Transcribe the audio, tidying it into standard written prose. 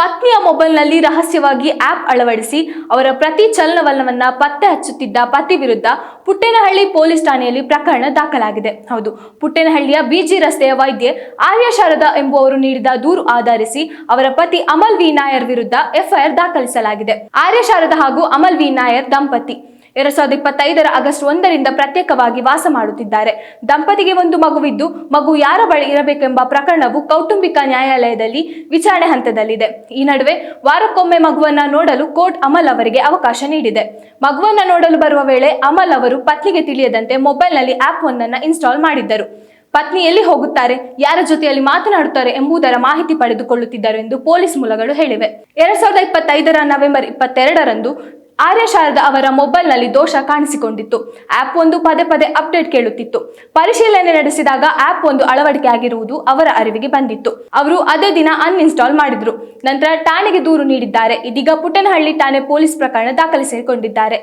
ಪತ್ನಿಯ ಮೊಬೈಲ್ನಲ್ಲಿ ರಹಸ್ಯವಾಗಿ ಆಪ್ ಅಳವಡಿಸಿ ಅವರ ಪ್ರತಿ ಚಲನವಲನವನ್ನ ಪತ್ತೆ ಹಚ್ಚುತ್ತಿದ್ದ ಪತಿ ವಿರುದ್ಧ ಪುಟ್ಟೇನಹಳ್ಳಿ ಪೊಲೀಸ್ ಠಾಣೆಯಲ್ಲಿ ಪ್ರಕರಣ ದಾಖಲಾಗಿದೆ. ಹೌದು, ಪುಟ್ಟೇನಹಳ್ಳಿಯ ಬಿಜಿ ರಸ್ತೆಯ ವೈದ್ಯೆ ಆರ್ಯ ಶಾರದಾ ಎಂಬುವರು ನೀಡಿದ ದೂರು ಆಧರಿಸಿ ಅವರ ಪತಿ ಅಮಲ್ ವಿ ನಾಯರ್ ವಿರುದ್ಧ ಎಫ್ಐಆರ್ ದಾಖಲಿಸಲಾಗಿದೆ. ಆರ್ಯ ಶಾರದಾ ಹಾಗೂ ಅಮಲ್ ವಿ ನಾಯರ್ ದಂಪತಿ 2025 ಆಗಸ್ಟ್ 1ರಿಂದ ಪ್ರತ್ಯೇಕವಾಗಿ ವಾಸ ಮಾಡುತ್ತಿದ್ದಾರೆ. ದಂಪತಿಗೆ ಒಂದು ಮಗುವಿದ್ದು, ಮಗು ಯಾರ ಬಳಿ ಇರಬೇಕೆಂಬ ಪ್ರಕರಣವು ಕೌಟುಂಬಿಕ ನ್ಯಾಯಾಲಯದಲ್ಲಿ ವಿಚಾರಣೆ ಹಂತದಲ್ಲಿದೆ. ಈ ನಡುವೆ ವಾರಕ್ಕೊಮ್ಮೆ ಮಗುವನ್ನ ನೋಡಲು ಕೋರ್ಟ್ ಅಮಲ್ ಅವರಿಗೆ ಅವಕಾಶ ನೀಡಿದೆ. ಮಗುವನ್ನ ನೋಡಲು ಬರುವ ವೇಳೆ ಅಮಲ್ ಅವರು ಪತ್ನಿಗೆ ತಿಳಿಯದಂತೆ ಮೊಬೈಲ್ನಲ್ಲಿ ಆಪ್ ಒಂದನ್ನು ಇನ್ಸ್ಟಾಲ್ ಮಾಡಿದ್ದರು. ಪತ್ನಿ ಎಲ್ಲಿ ಹೋಗುತ್ತಾರೆ, ಯಾರ ಜೊತೆಯಲ್ಲಿ ಮಾತನಾಡುತ್ತಾರೆ ಎಂಬುದರ ಮಾಹಿತಿ ಪಡೆದುಕೊಳ್ಳುತ್ತಿದ್ದರು ಎಂದು ಪೊಲೀಸ್ ಮೂಲಗಳು ಹೇಳಿವೆ. 2025 ನವೆಂಬರ್ 22ರಂದು ಆರ್ಯ ಶಾರದಾ ಅವರ ಮೊಬೈಲ್ನಲ್ಲಿ ದೋಷ ಕಾಣಿಸಿಕೊಂಡಿತ್ತು. ಆಪ್ ಒಂದು ಪದೇ ಪದೇ ಅಪ್ಡೇಟ್ ಕೇಳುತ್ತಿತ್ತು. ಪರಿಶೀಲನೆ ನಡೆಸಿದಾಗ ಆಪ್ ಒಂದು ಅಳವಡಿಕೆ ಆಗಿರುವುದು ಅವರ ಅರಿವಿಗೆ ಬಂದಿತ್ತು. ಅವರು ಅದೇ ದಿನ ಅನ್ಇನ್ಸ್ಟಾಲ್ ಮಾಡಿದ್ರು. ನಂತರ ಠಾಣೆಗೆ ದೂರು ನೀಡಿದ್ದಾರೆ. ಇದೀಗ ಪುಟ್ಟೇನಹಳ್ಳಿ ಠಾಣೆ ಪೊಲೀಸ್ ಪ್ರಕರಣ ದಾಖಲಿಸಿಕೊಂಡಿದ್ದಾರೆ.